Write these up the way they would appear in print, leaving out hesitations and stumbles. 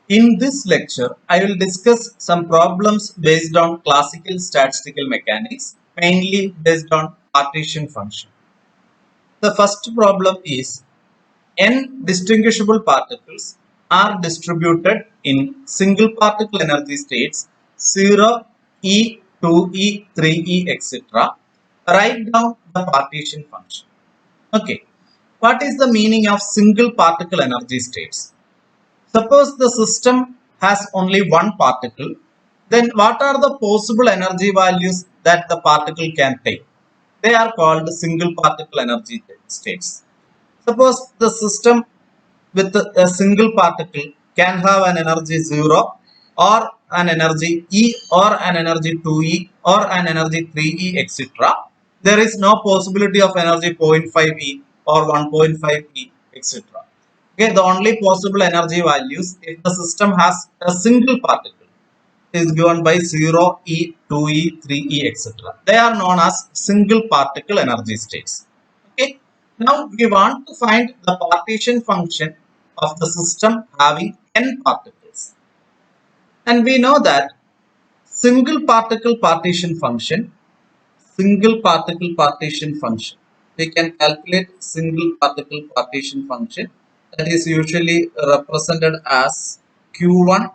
In this lecture, I will discuss some problems based on classical statistical mechanics, mainly based on partition function. The first problem is n distinguishable particles are distributed in single particle energy states 0, E, 2E, 3E, etc. Write down the partition function. Okay. What is the meaning of single particle energy states? Suppose the system has only one particle, then what are the possible energy values that the particle can take? They are called single particle energy states. Suppose the system with a single particle can have an energy 0 or an energy E or an energy 2E or an energy 3E, etc. There is no possibility of energy 0.5 E or 1.5 E, etc. Okay, the only possible energy values if the system has a single particle is given by 0, E, 2E, 3E, etc. They are known as single particle energy states. Okay. Now we want to find the partition function of the system having n particles. And we know that single particle partition function, we can calculate single particle partition function that is usually represented as Q1,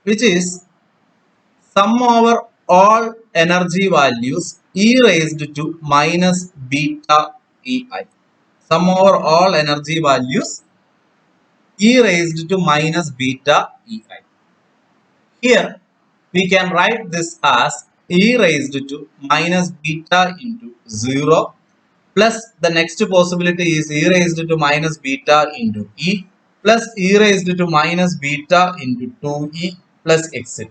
which is sum over all energy values e raised to minus beta ei. Sum over all energy values e raised to minus beta ei. Here we can write this as e raised to minus beta into 0 plus the next possibility is e raised to minus beta into e plus e raised to minus beta into 2e plus etc.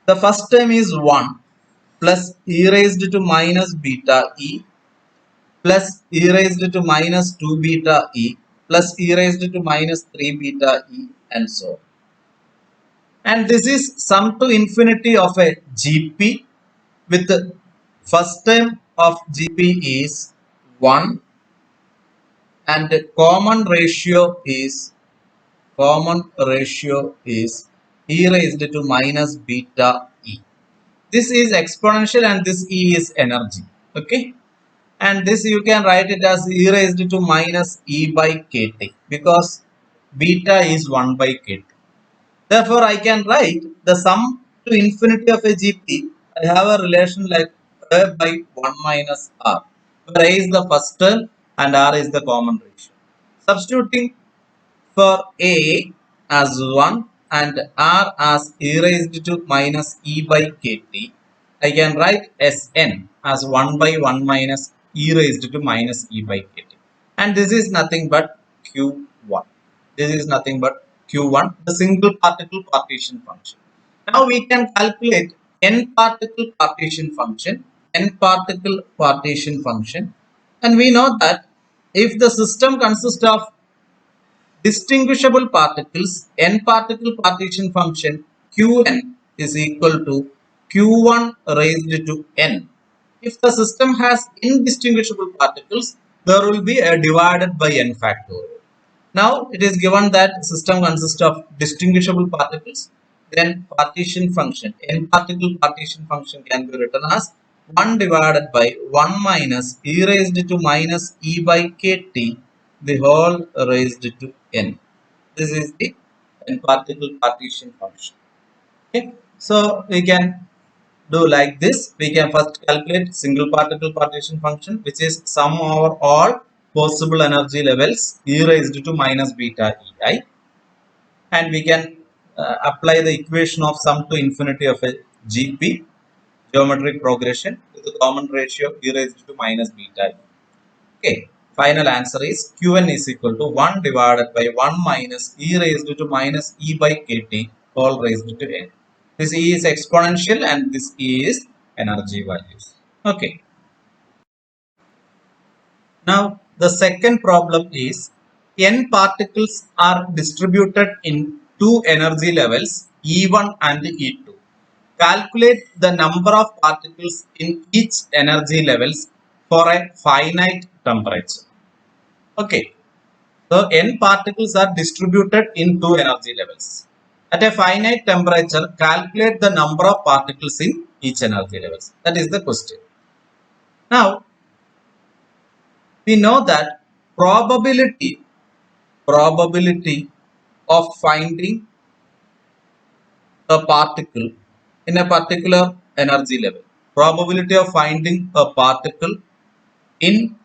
The first term is 1 plus e raised to minus beta e plus e raised to minus 2 beta e plus e raised to minus 3 beta e and so on. And this is sum to infinity of a GP with the first term of GP is 1 and the common ratio is e raised to minus beta e. This is exponential and this E is energy. Okay. And this you can write it as e raised to minus e by kt because beta is 1 by kt. Therefore, I can write the sum to infinity of a GP. I have a relation like a by 1 minus r, where a is the first term and r is the common ratio. Substituting for a as 1 and r as e raised to minus e by kt, I can write Sn as 1 by 1 minus e raised to minus e by kt. And this is nothing but Q1. This is nothing but Q1, the single particle partition function. Now we can calculate n particle partition function, and we know that if the system consists of distinguishable particles, n particle partition function Qn is equal to Q1 raised to n. If the system has indistinguishable particles, there will be a divided by n factorial. Now it is given that system consists of distinguishable particles, then partition function, n particle partition function can be written as 1 divided by 1 minus e raised to minus e by kt the whole raised to n. This is the n particle partition function. Okay, so we can do like this. We can first calculate single particle partition function, which is sum over all possible energy levels e raised to minus beta ei, and we can apply the equation of sum to infinity of a GP, geometric progression, with the common ratio e raised to minus beta e. Okay, final answer is Qn is equal to 1 divided by 1 minus e raised to minus e by kt all raised to n. This e is exponential and this e is energy values. Okay. Now the second problem is n particles are distributed in two energy levels E1 and E2. Calculate the number of particles in each energy levels for a finite temperature. Okay. So n particles are distributed in two energy levels. At a finite temperature, calculate the number of particles in each energy levels. That is the question. Now, we know that probability of finding a particle in a particular energy level. Probability of finding a particle in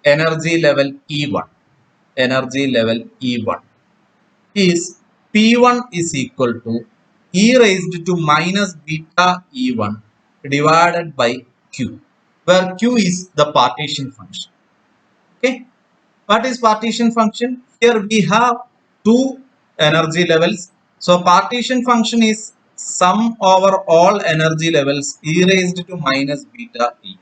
energy level E1. Energy level E1 is P1 is equal to e raised to minus beta E1 divided by Q, where Q is the partition function. Okay, what is partition function? Here we have two energy levels. So partition function is sum over all energy levels e raised to minus beta Ei.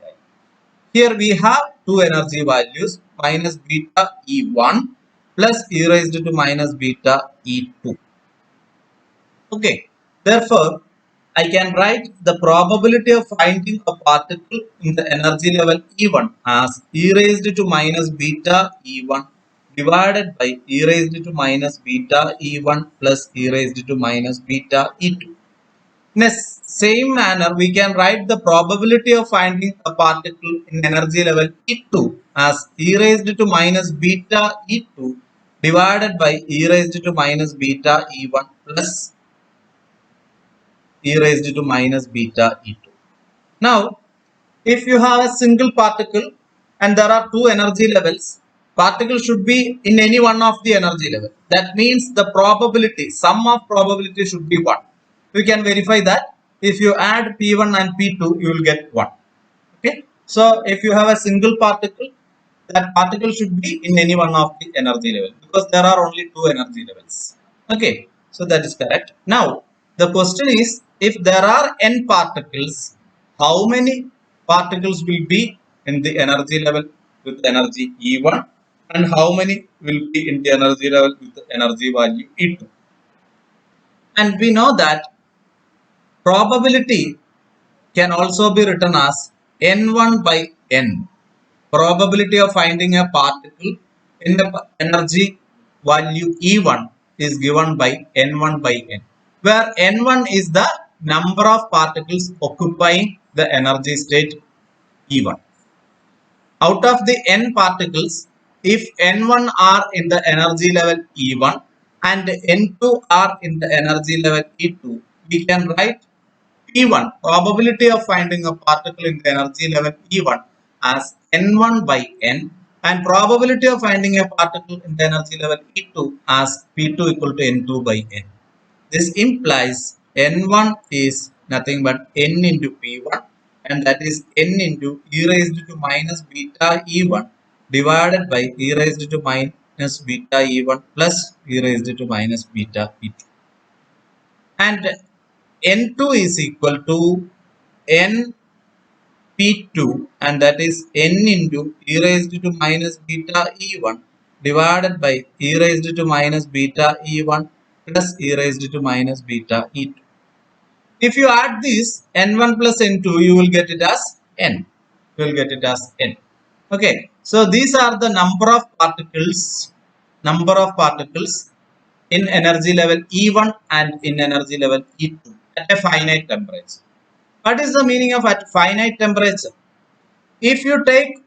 Here we have two energy values minus beta E1 plus e raised to minus beta E2. Okay, therefore I can write the probability of finding a particle in the energy level E1 as e raised to minus beta E1 divided by e raised to minus beta E1 plus e raised to minus beta E2. In a same manner, we can write the probability of finding a particle in energy level E2 as e raised to minus beta E2 divided by e raised to minus beta E1 plus e raised to minus beta E2. Now, if you have a single particle and there are two energy levels, particle should be in any one of the energy level. That means the probability, sum of probability should be 1. We can verify that if you add P1 and P2, you will get 1. Okay. So, if you have a single particle, that particle should be in any one of the energy level because there are only two energy levels. Okay. So, that is correct. Now, the question is, if there are n particles, how many particles will be in the energy level with energy E1 and how many will be in the energy level with the energy value E2? And we know that probability can also be written as n1 by n. Probability of finding a particle in the energy value E1 is given by n1 by n, where n1 is the number of particles occupying the energy state E1. Out of the n particles, if n1 are in the energy level E1 and n2 are in the energy level E2, we can write P1, probability of finding a particle in the energy level E1 as n1 by n, and probability of finding a particle in the energy level E2 as P2 equal to n2 by n. This implies n1 is nothing but n into P1, and that is n into e raised to minus beta E1 divided by e raised to minus beta E1 plus e raised to minus beta E2. And n2 is equal to n P2, and that is n into e raised to minus beta E1 divided by e raised to minus beta E1 plus e raised to minus beta E2. If you add this n1 plus n2, you will get it as n. You will get it as n. Okay. So these are the number of particles in energy level E1 and in energy level E2 at a finite temperature. What is the meaning of at finite temperature? If you take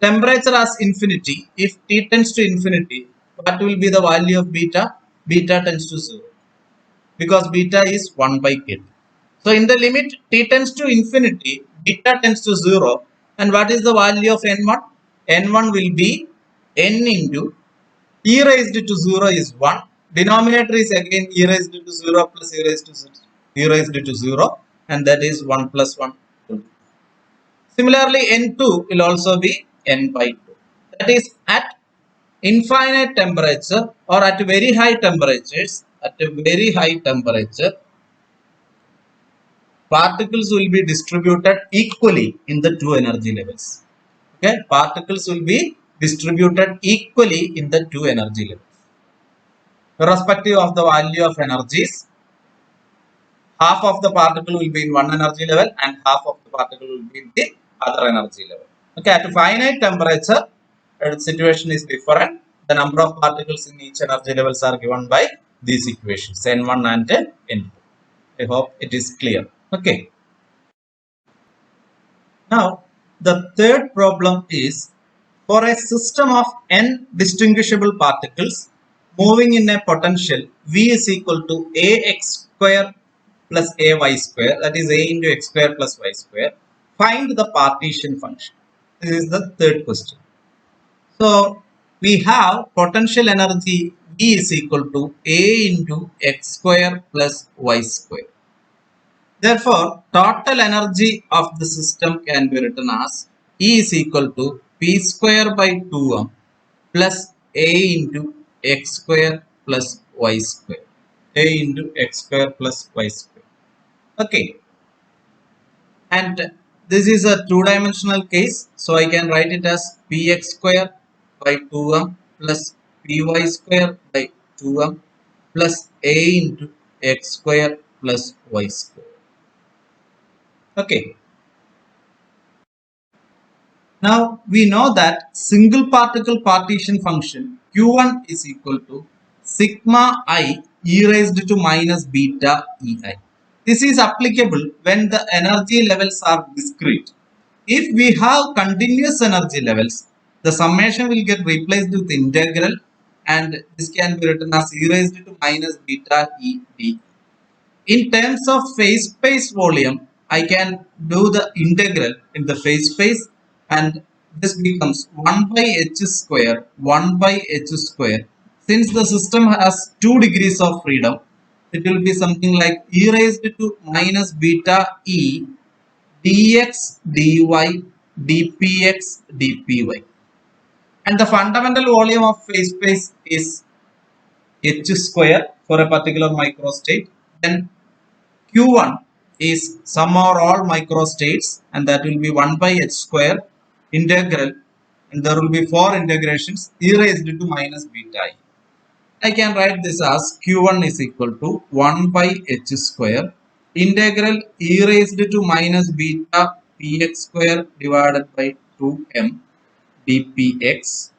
temperature as infinity, if T tends to infinity, what will be the value of beta? Beta tends to 0 because beta is 1 by K. So in the limit T tends to infinity, beta tends to 0, and what is the value of n1? N1 will be n into e raised to 0 is 1. Denominator is again e raised to 0 plus e raised to 0, and that is 1 plus 1. Similarly, n2 will also be n by 2. That is at infinite temperature or at very high temperatures, at a very high temperature, particles will be distributed equally in the two energy levels. Okay, particles will be distributed equally in the two energy levels. Irrespective of the value of energies, half of the particle will be in one energy level and half of the particle will be in the other energy level. Okay, at finite temperature, situation is different, the number of particles in each energy levels are given by these equations n1 and n2. I hope it is clear. Okay. Now, the third problem is for a system of n distinguishable particles moving in a potential V is equal to ax square plus ay square, that is a into x square plus y square. Find the partition function. This is the third question. So, we have potential energy V is equal to a into x square plus y square. Therefore, total energy of the system can be written as E is equal to P square by 2m plus A into x square plus y square. A into x square plus y square. Okay. And this is a two-dimensional case. So I can write it as Px square by 2m plus Py square by 2m plus A into x square plus y square. Okay. Now we know that single particle partition function Q1 is equal to sigma I e raised to minus beta ei. This is applicable when the energy levels are discrete. If we have continuous energy levels, the summation will get replaced with integral, and this can be written as e raised to minus beta e d. In terms of phase space volume, I can do the integral in the phase space, and this becomes 1 by h square, 1 by h square. Since the system has 2 degrees of freedom, it will be something like e raised to minus beta e dx dy dpx dpy. And the fundamental volume of phase space is h square for a particular microstate. Then Q1 is sum or all microstates, and that will be 1 by h square integral, and there will be 4 integrations e raised to minus beta I. I can write this as Q1 is equal to 1 by h square integral e raised to minus beta px square divided by 2m dpx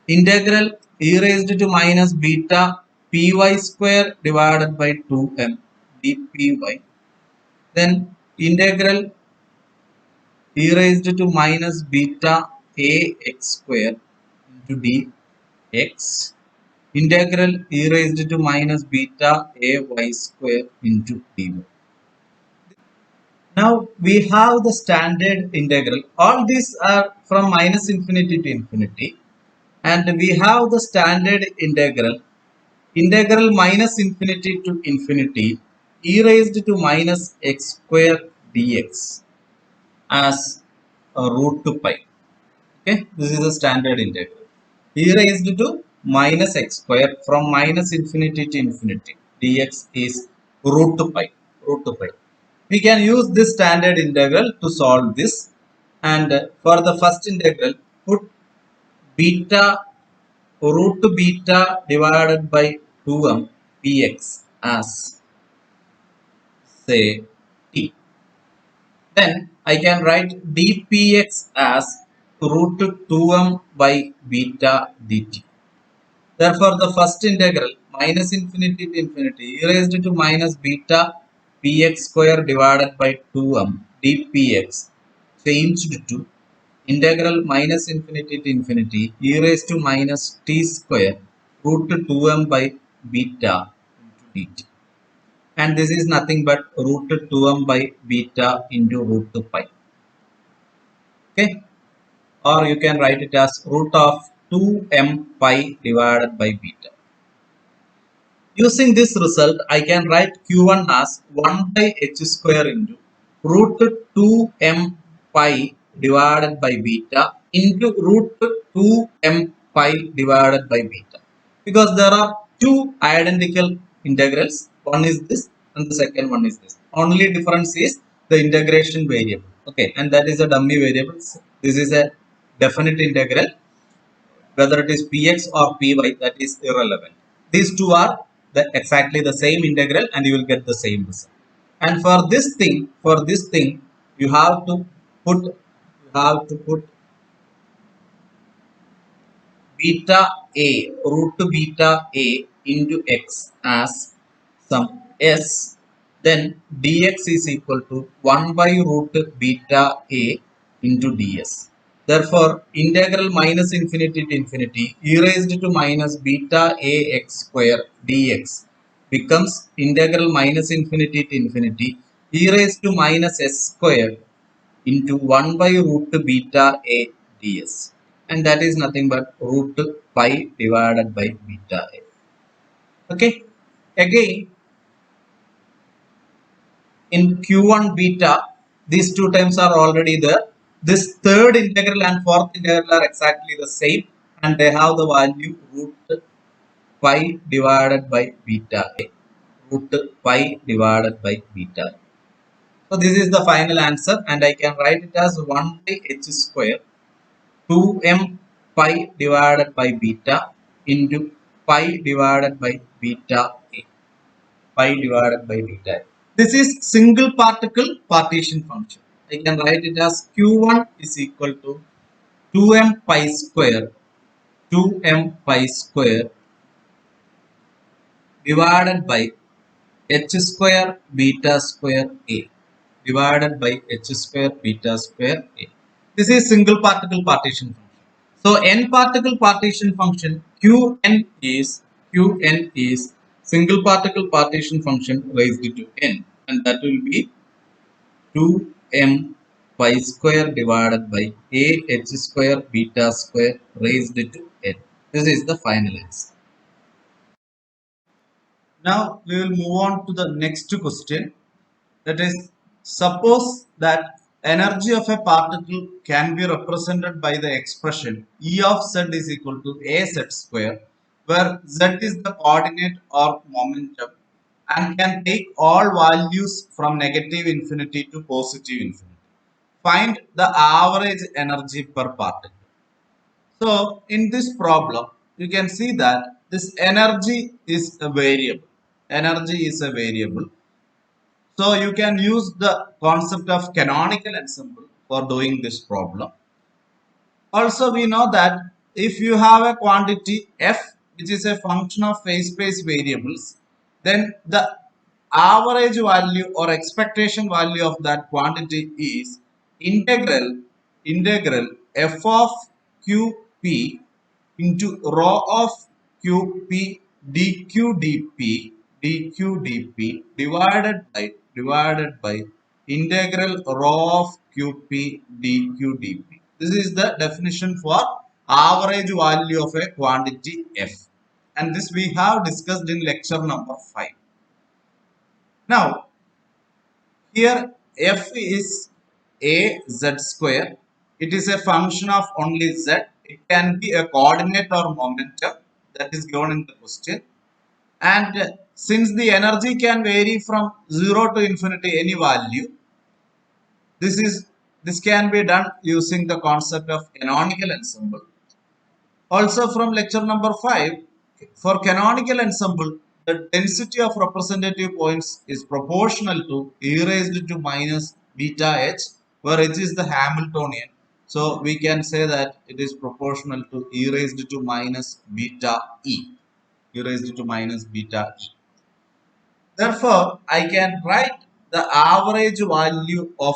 integral e raised to minus beta py square divided by 2m dpy. Then integral e raised to minus beta ax square into dx integral e raised to minus beta ay square into dy. Now we have the standard integral. All these are from minus infinity to infinity, and we have the standard integral minus infinity to infinity e raised to minus x square dx as a root to pi. Okay, this is the standard integral. E raised to minus x square from minus infinity to infinity dx is root to pi. Root to pi. We can use this standard integral to solve this, and for the first integral, put beta root to beta divided by 2m px as say t. Then I can write dpx as root to 2m by beta dt. Therefore, the first integral minus infinity to infinity e raised to minus beta px square divided by 2m dpx changed to integral minus infinity to infinity e raised to minus t square root to 2m by beta into dt. And this is nothing but root to 2m by beta into root to pi. Okay, or you can write it as root of 2m pi divided by beta. Using this result, I can write Q1 as 1 by h square into root 2m pi divided by beta into root 2m pi divided by beta. Because there are two identical integrals. One is this and the second one is this. Only difference is the integration variable. Okay, and that is a dummy variable. This is a definite integral. Whether it is px or py, that is irrelevant. These two are exactly the same integral, and you will get the same result. And for this thing, you have to put beta a root beta a into x as some s, then dx is equal to 1 by root beta a into ds. Therefore, integral minus infinity to infinity e raised to minus beta a x square dx becomes integral minus infinity to infinity e raised to minus s square into 1 by root beta a ds, and that is nothing but root pi divided by beta a. Okay, again in q1 beta these two terms are already there. This third integral and fourth integral are exactly the same, and they have the value root pi divided by beta a, root pi divided by beta a. So this is the final answer, and I can write it as 1 by h square 2m pi divided by beta into pi divided by beta a, pi divided by beta a. This is single particle partition function. I can write it as q1 is equal to 2m pi square 2m pi square divided by h square beta square a divided by h square beta square a. This is single particle partition function. So n particle partition function Qn is single particle partition function raised to n, and that will be 2m pi square divided by a h square beta square raised to n. This is the final answer. Now we will move on to the next question. That is, suppose that energy of a particle can be represented by the expression E of z is equal to a z square, where z is the coordinate or momentum and can take all values from negative infinity to positive infinity. Find the average energy per particle. So in this problem, you can see that this energy is a variable. Energy is a variable. So you can use the concept of canonical ensemble for doing this problem. Also, we know that if you have a quantity f, which is a function of phase space variables, then the average value or expectation value of that quantity is integral f of qp into rho of qp dq dp divided by integral rho of qp dq dp. This is the definition for average value of a quantity f, and this we have discussed in lecture number 5. Now here f is a z square. It is a function of only z. It can be a coordinate or momentum that is given in the question. And since the energy can vary from 0 to infinity any value, this can be done using the concept of canonical ensemble. Also from lecture number 5, for canonical ensemble, the density of representative points is proportional to e raised to minus beta h, where h is the Hamiltonian. So we can say that it is proportional to e raised to minus beta e raised to minus beta e. Therefore, I can write the average value of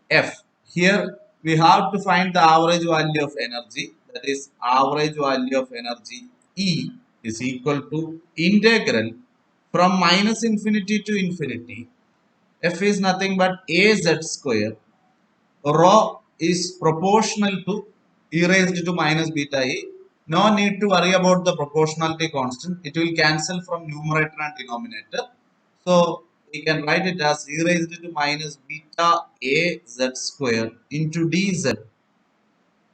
F. Here we have to find the average value of energy. That is, average value of energy E is equal to integral from minus infinity to infinity. F is nothing but a z square. Rho is proportional to e raised to minus beta e. No need to worry about the proportionality constant. It will cancel from numerator and denominator. So we can write it as e raised to minus beta a z square into dz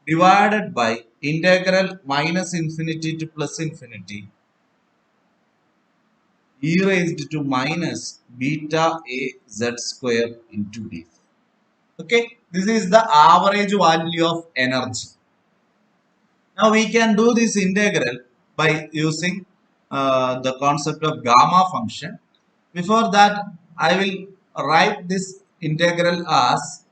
divided by integral minus infinity to plus infinity e raised to minus beta a z square into dz. Okay, this is the average value of energy. Now we can do this integral by using the concept of gamma function. Before that, I will write this integral as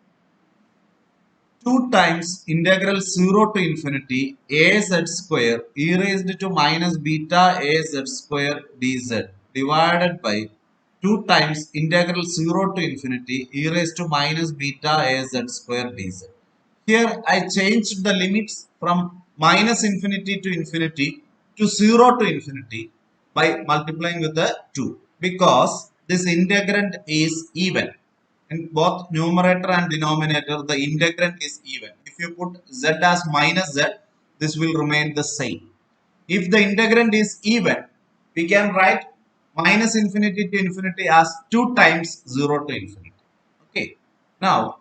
2 times integral 0 to infinity az square e raised to minus beta az square dz divided by 2 times integral 0 to infinity e raised to minus beta az square dz. Here I changed the limits from minus infinity to 0 to infinity by multiplying with the 2 because this integrand is even. In both numerator and denominator, the integrand is even. If you put z as minus z, this will remain the same. If the integrand is even, we can write minus infinity to infinity as 2 times 0 to infinity. Okay. Now,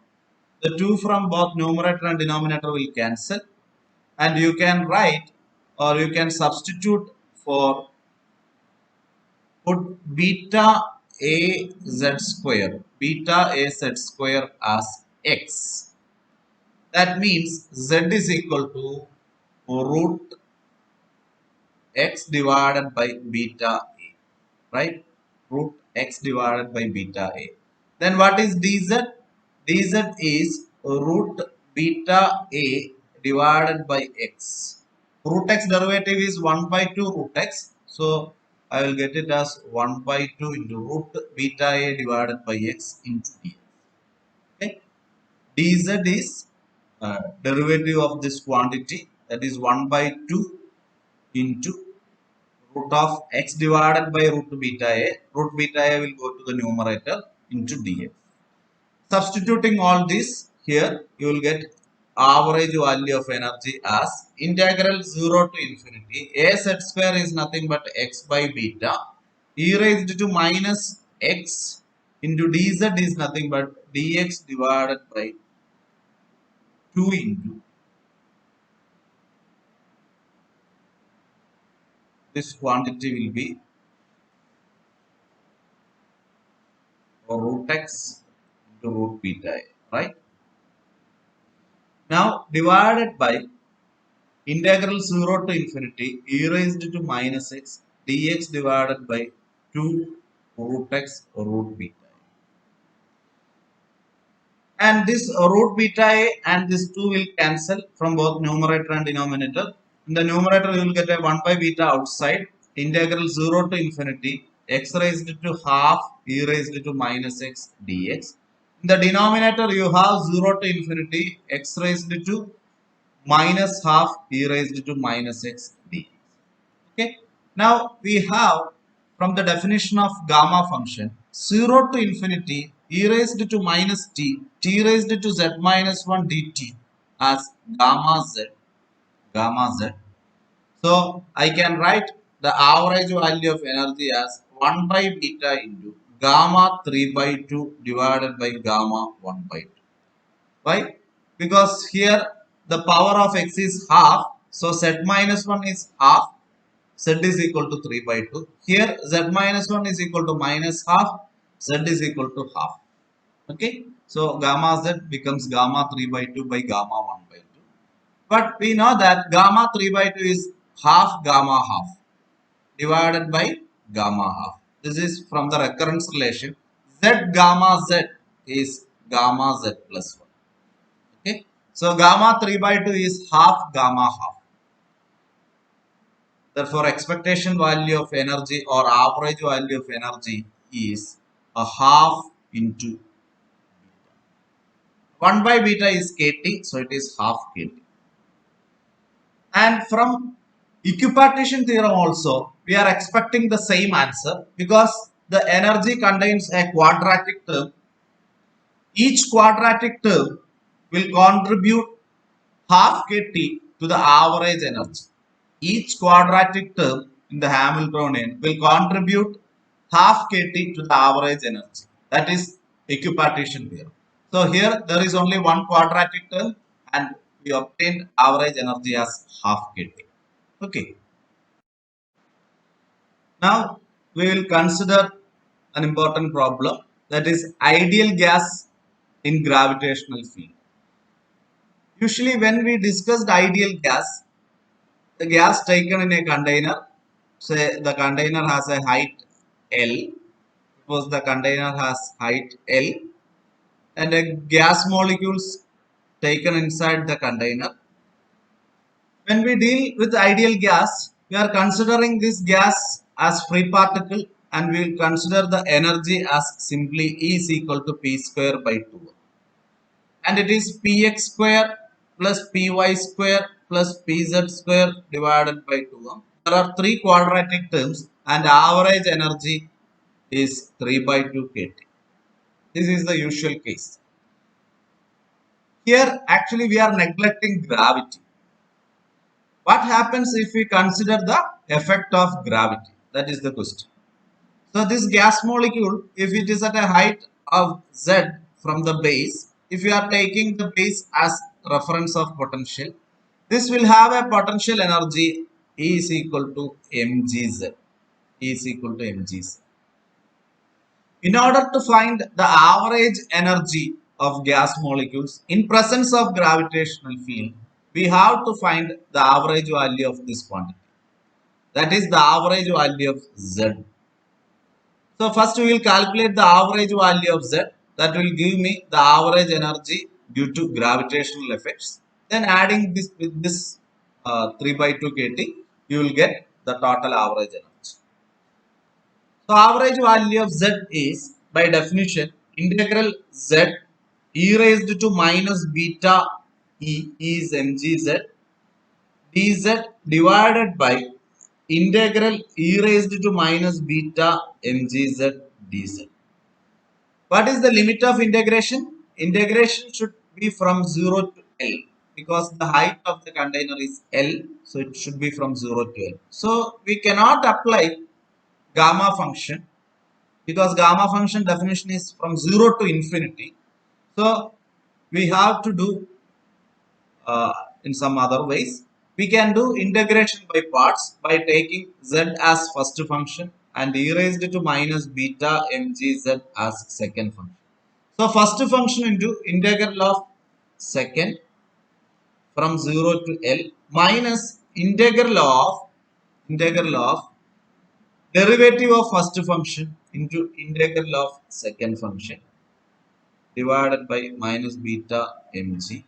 the 2 from both numerator and denominator will cancel, and you can write or you can substitute for put beta a z square as x. That means z is equal to root x divided by beta a, right? Root x divided by beta a. Then what is dz? Dz is root beta a divided by x. Root x derivative is 1 by 2 root x. So I will get it as 1 by 2 into root beta a divided by x into dx. Okay. Dz is derivative of this quantity, that is 1 by 2 into root of x divided by root beta a. Root beta a will go to the numerator into dx. Substituting all this here, you will get average value of energy as integral 0 to infinity. A z square is nothing but x by beta. E raised to minus x into dz is nothing but dx divided by 2 into this quantity will be root x into root beta a, right? Now divided by integral 0 to infinity e raised to minus x dx divided by 2 root x root beta. And this root beta a and this 2 will cancel from both numerator and denominator. In the numerator you will get a 1 by beta outside, integral 0 to infinity x raised to half e raised to minus x dx. In the denominator you have 0 to infinity x raised to minus half e raised to minus x dx. Okay. Now we have from the definition of gamma function 0 to infinity e raised to minus t raised to z minus 1 dt as gamma z. So I can write the average value of energy as 1 by beta into gamma 3 by 2 divided by gamma 1 by 2. Why? Because here the power of x is half, so z minus 1 is half, z is equal to 3 by 2. Here z minus 1 is equal to minus half, z is equal to half. Okay, so gamma z becomes gamma 3 by 2 by gamma 1 by 2. But we know that gamma 3 by 2 is half gamma half divided by gamma half. This is from the recurrence relation. Z gamma z is gamma z plus 1. Okay, so gamma 3 by 2 is half gamma half. Therefore, expectation value of energy or average value of energy is a half into 1 by beta is kT, so it is half kT. And from equipartition theorem also, we are expecting the same answer because the energy contains a quadratic term. Each quadratic term will contribute half kT to the average energy. Each quadratic term in the Hamiltonian will contribute half kT to the average energy. That is equipartition theorem. So here there is only one quadratic term and we obtained average energy as half kT. Okay. Now we will consider an important problem, that is ideal gas in gravitational field. Usually when we discussed ideal gas, the gas taken in a container, say the container has a height L, suppose the container has height L and a gas molecules taken inside the container. When we deal with ideal gas, we are considering this gas as free particle and we will consider the energy as simply E is equal to P square by 2. And it is Px square plus Py square plus Pz square divided by 2. There are three quadratic terms and average energy is 3 by 2 kT. This is the usual case. Here actually we are neglecting gravity. What happens if we consider the effect of gravity? That is the question. So this gas molecule, if it is at a height of z from the base, if you are taking the base as reference of potential, this will have a potential energy E is equal to mgz. E is equal to mgz. In order to find the average energy of gas molecules in presence of gravitational field, we have to find the average value of this quantity. That is the average value of Z. So first we will calculate the average value of Z. That will give me the average energy due to gravitational effects. Then adding this with this 3 by 2 kT, you will get the total average energy. So average value of Z is by definition integral Z e raised to minus beta E is mgz dz divided by integral e raised to minus beta mgz dz. What is the limit of integration? Integration should be from 0 to L because the height of the container is L, so it should be from 0 to L. So we cannot apply gamma function because gamma function definition is from 0 to infinity. So we have to do in some other ways. We can do integration by parts by taking z as first function and e raised to minus beta mgz as second function. So first function into integral of second from 0 to L minus integral of derivative of first function into integral of second function divided by minus beta mg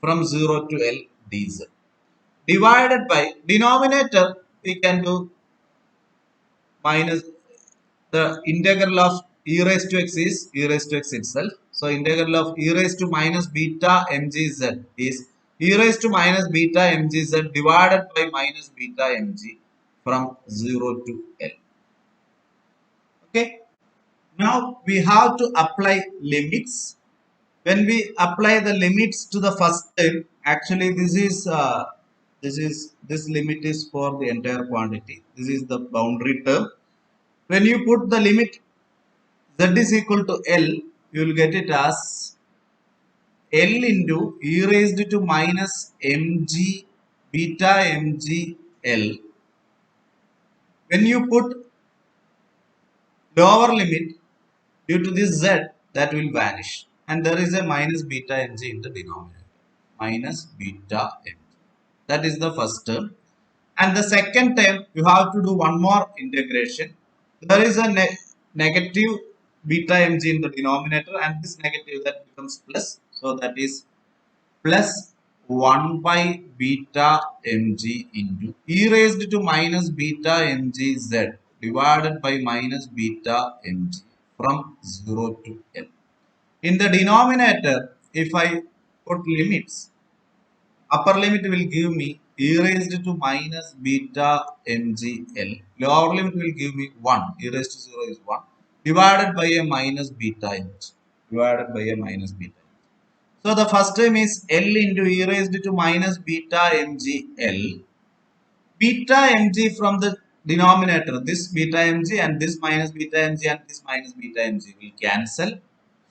from 0 to L dz divided by denominator we can do minus the integral of e raised to x is e raised to x itself. So integral of e raised to minus beta mgz is e raised to minus beta mgz divided by minus beta mg from 0 to L. Okay. Now we have to apply limits. When we apply the limits to the first term, actually this limit is for the entire quantity. This is the boundary term. When you put the limit z is equal to L, you will get it as L into e raised to minus mg beta mg L. When you put lower limit due to this z, that will vanish and there is a minus beta mg in the denominator. Minus beta mg. That is the first term. And the second term, you have to do one more integration. There is a negative beta mg in the denominator and this negative that becomes plus. So that is plus 1 by beta mg into e raised to minus beta mg z divided by minus beta mg from 0 to L. In the denominator, if I put limits, upper limit will give me e raised to minus beta mgl. Lower limit will give me 1. E raised to 0 is 1. Divided by a minus beta mg. Divided by a minus beta mg. So the first term is L into e raised to minus beta mgl. Beta mg from the denominator. This beta mg and this minus beta mg and this minus beta mg will cancel.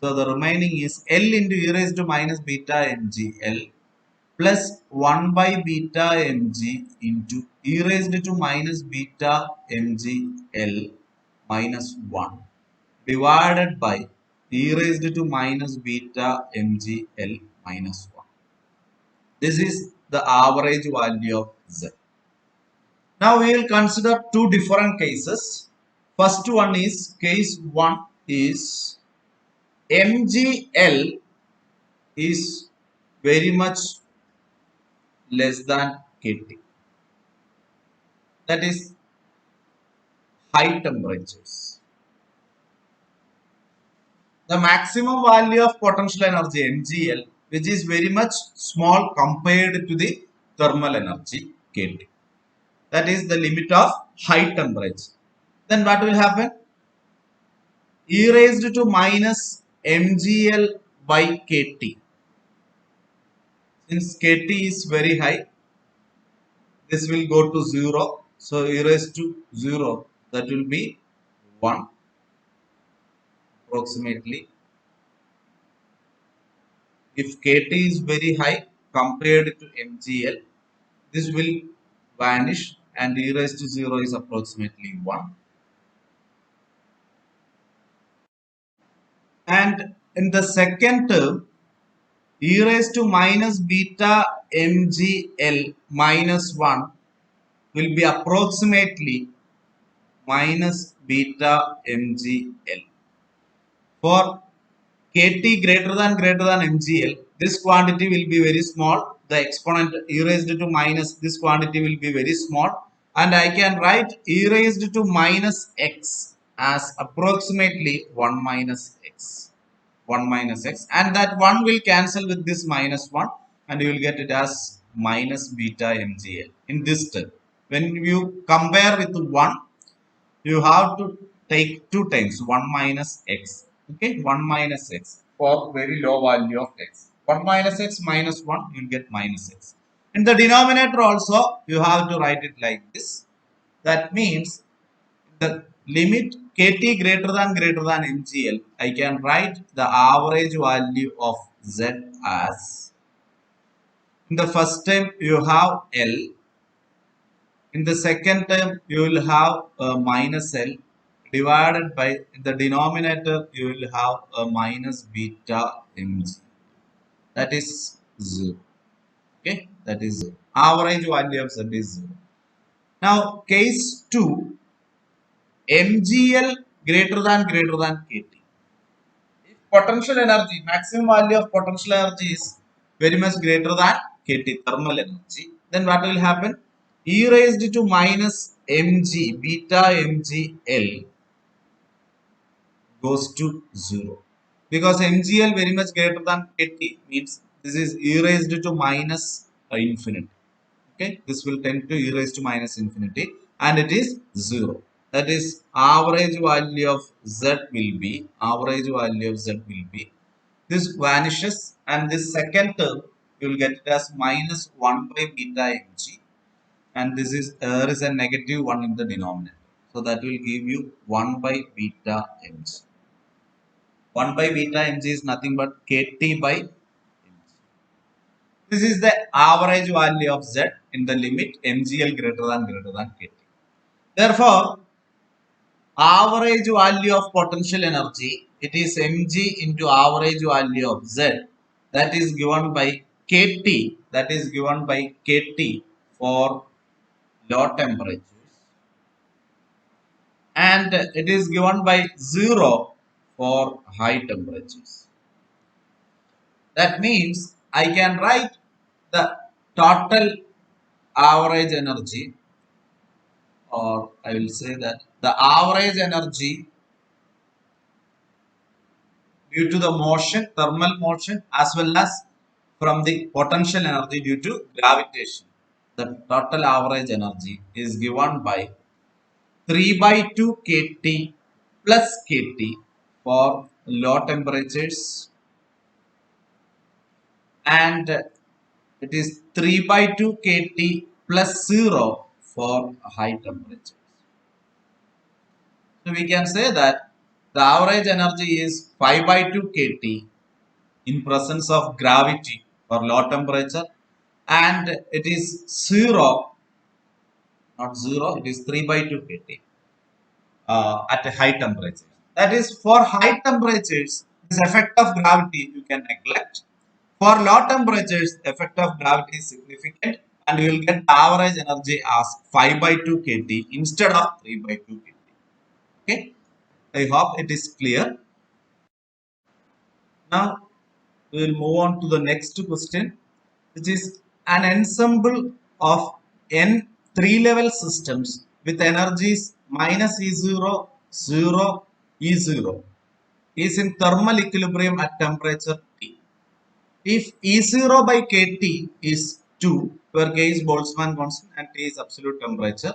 So the remaining is L into e raised to minus beta mgl plus 1 by beta mg into e raised to minus beta mgl minus 1 divided by e raised to minus beta mgl minus 1. This is the average value of z. Now we will consider two different cases. First one is case 1 is mgl is very much less than KT. That is high temperatures. The maximum value of potential energy MgL, which is very much small compared to the thermal energy KT. That is the limit of high temperature. Then what will happen? E raised to minus mgl by kt. Since kt is very high, this will go to 0. So e raised to 0, that will be 1 approximately. If kt is very high compared to mgl, this will vanish and e raised to 0 is approximately 1. And in the second term, e raised to minus beta mgl minus 1 will be approximately minus beta mgl. For kt greater than mgl, this quantity will be very small. The exponent e raised to minus this quantity will be very small, and I can write e raised to minus x as approximately 1 minus x. 1 minus x, and that 1 will cancel with this minus 1, and you will get it as minus beta mgl in this term. When you compare with 1, you have to take 2 times 1 minus x. Okay, 1 minus x for very low value of x. 1 minus x minus 1, you will get minus x. In the denominator also, you have to write it like this. That means the limit kt greater than mgl, I can write the average value of z as, in the first term you have L, in the second term you will have minus L divided by, in the denominator you will have a minus beta mg, that is 0. Okay, that is 0. Average value of z is 0. Now case 2, mgl greater than kt. If potential energy, maximum value of potential energy is very much greater than kt thermal energy, then what will happen? E raised to minus mg beta mgl goes to 0, because mgl very much greater than kt means this is e raised to minus infinity. Okay, this will tend to e raised to minus infinity, and it is 0. That is average value of z will be, average value of z will be, this vanishes, and this second term you will get it as minus 1 by beta mg, and this is there is a negative 1 in the denominator, so that will give you 1 by beta mg. 1 by beta mg is nothing but kt by mg. This is the average value of z in the limit mgl greater than kt. Therefore, average value of potential energy, it is mg into average value of z, that is given by kt, that is given by kt for low temperatures, and it is given by 0 for high temperatures. That means I can write the total average energy, or I will say that the average energy due to the motion, thermal motion, as well as from the potential energy due to gravitation. The total average energy is given by 3 by 2 kT plus kT for low temperatures, and it is 3 by 2 kT plus 0 for high temperatures. So we can say that the average energy is 5 by 2 kT in presence of gravity for low temperature, and it is 0, not 0, it is 3 by 2 kT at a high temperature. That is, for high temperatures, this effect of gravity you can neglect. For low temperatures, the effect of gravity is significant, and you will get average energy as 5 by 2 kT instead of 3 by 2 kT. Okay, I hope it is clear. Now, we will move on to the next question, which is an ensemble of n three-level systems with energies minus E0, 0, E0 is in thermal equilibrium at temperature T. If E0 by kT is 2, where k is Boltzmann constant and T is absolute temperature,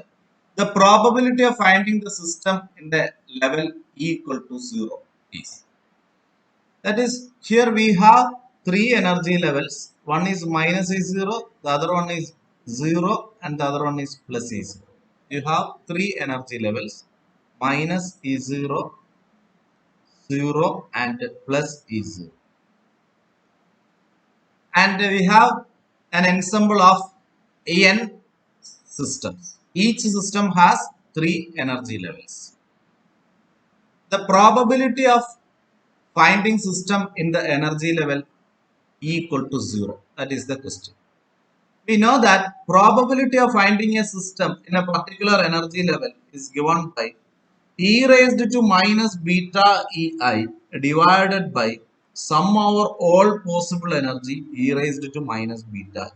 the probability of finding the system in the level E equal to 0 is. That is, here we have three energy levels. One is minus E0, the other one is 0, and the other one is plus E0. You have three energy levels, minus E0, 0, and plus E0. And we have an ensemble of n systems. Each system has three energy levels. The probability of finding system in the energy level E equal to 0. That is the question. We know that probability of finding a system in a particular energy level is given by e raised to minus beta ei divided by sum over all possible energy e raised to minus beta,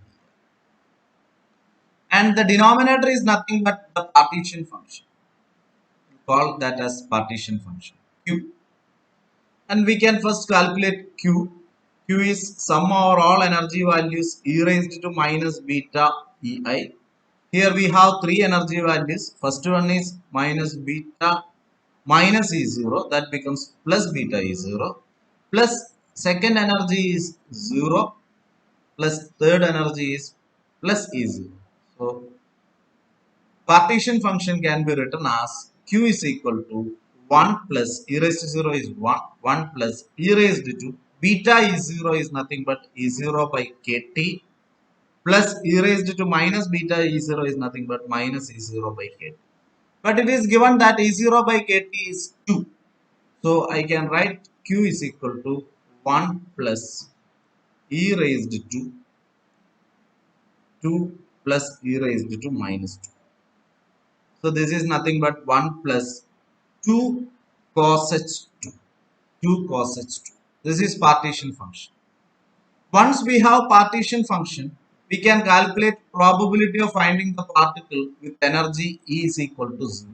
and the denominator is nothing but the partition function. We call that as partition function q, and we can first calculate q. Q is sum over all energy values e raised to minus beta ei. Here we have three energy values. First one is minus beta minus E0, that becomes plus beta E0, plus second energy is 0, plus third energy is plus E0. So partition function can be written as Q is equal to 1 plus e raised to 0 is 1, 1 plus e raised to beta E0 is nothing but E0 by kT, plus e raised to minus beta E0 is nothing but minus E0 by kT. But it is given that E0 by kT is 2. So I can write Q is equal to 1 plus e raised to 2 plus e raised to minus 2. So this is nothing but 1 plus 2 cos h2. 2 cos h2. This is partition function. Once we have partition function, we can calculate probability of finding the particle with energy E is equal to 0.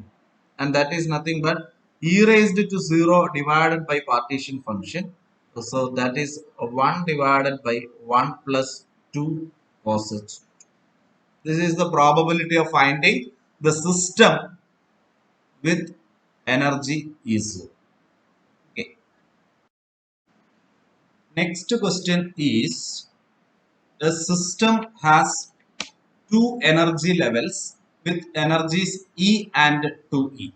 And that is nothing but E raised to 0 divided by partition function. So that is 1 divided by 1 plus 2 cos h. This is the probability of finding the system with energy E 0. Okay. Next question is, a system has two energy levels with energies E and 2E.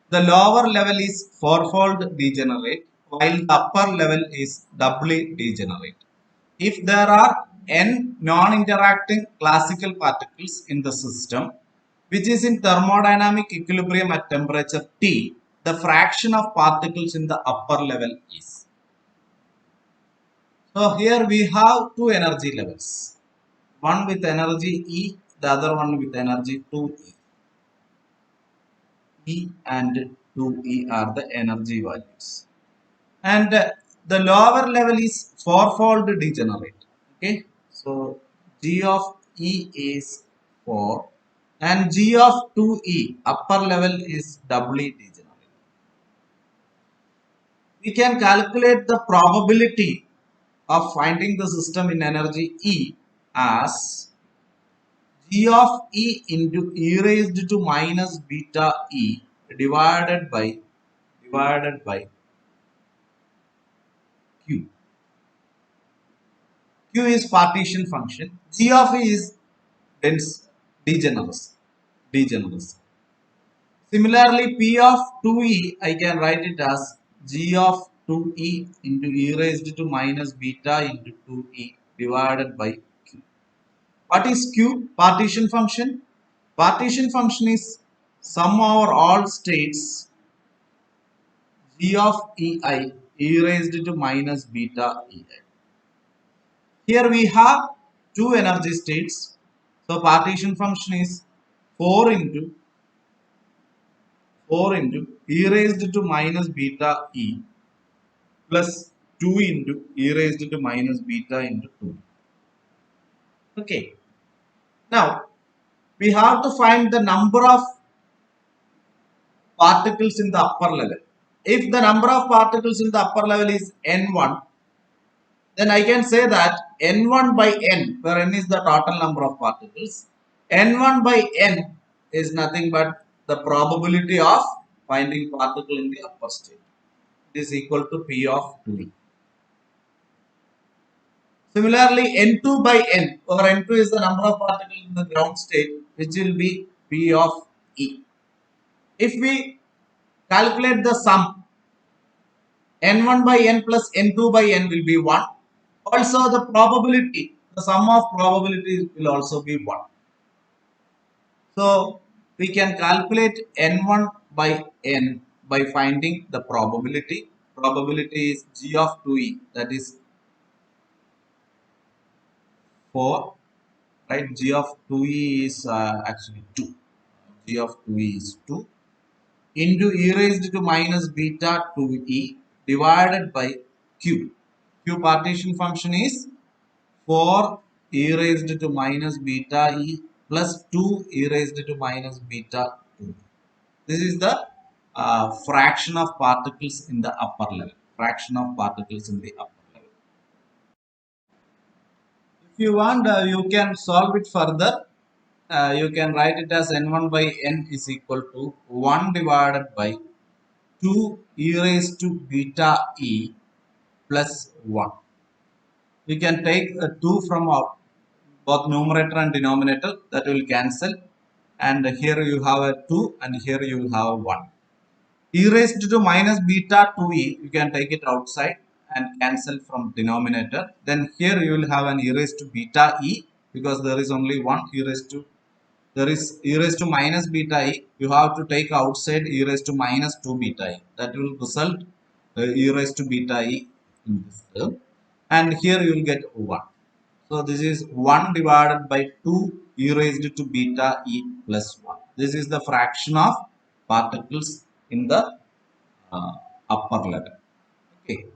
The lower level is fourfold degenerate while the upper level is doubly degenerate. If there are n non-interacting classical particles in the system, which is in thermodynamic equilibrium at temperature T, the fraction of particles in the upper level is. So here we have two energy levels, one with energy E, the other one with energy 2E. E and 2E are the energy values. And the lower level is fourfold degenerate. Okay, so G of E is 4 and G of 2E upper level is doubly degenerate. We can calculate the probability of finding the system in energy E as G of E into e raised to minus beta E divided by Q. Q is partition function. G of E is dense degeneracy. Similarly, P of 2E I can write it as G of 2E into e raised to minus beta into 2E divided by Q. What is Q? Partition function. Partition function is sum over all states G of Ei e raised to minus beta Ei. Here we have two energy states. So partition function is 4 into e raised to minus beta E plus 2 into e raised to minus beta into 2. Okay. Now, we have to find the number of particles in the upper level. If the number of particles in the upper level is n1, then I can say that n1 by n, where n is the total number of particles, n1 by n is nothing but the probability of finding particle in the upper state. It is equal to P of 2e. Similarly, n2 by n, or n2 is the number of particles in the ground state, which will be P of e. If we calculate the sum, n1 by n plus n2 by n will be 1. Also, the probability, the sum of probabilities will also be 1. So, we can calculate n1 by n by finding the probability. Probability is g of 2e, that is 4, right? G of 2e is actually 2. G of 2e is 2 into e raised to minus beta 2e divided by q. Q partition function is 4 e raised to minus beta e plus 2 e raised to minus beta 2. This is the fraction of particles in the upper level. Fraction of particles in the upper level. If you want, you can solve it further. You can write it as n1 by n is equal to 1 divided by 2 e raised to beta e plus 1. We can take 2 from both numerator and denominator, that will cancel, and here you have a 2 and here you will have 1. E raised to minus beta 2e, you can take it outside and cancel from denominator. Then here you will have an e raised to beta e, because there is only one e raised to, there is e raised to minus beta e, you have to take outside e raised to minus 2 beta e, that will result e raised to beta e in this term, and here you will get 1. So this is 1 divided by 2 e raised to beta e plus 1. This is the fraction of particles in the upper level. Okay.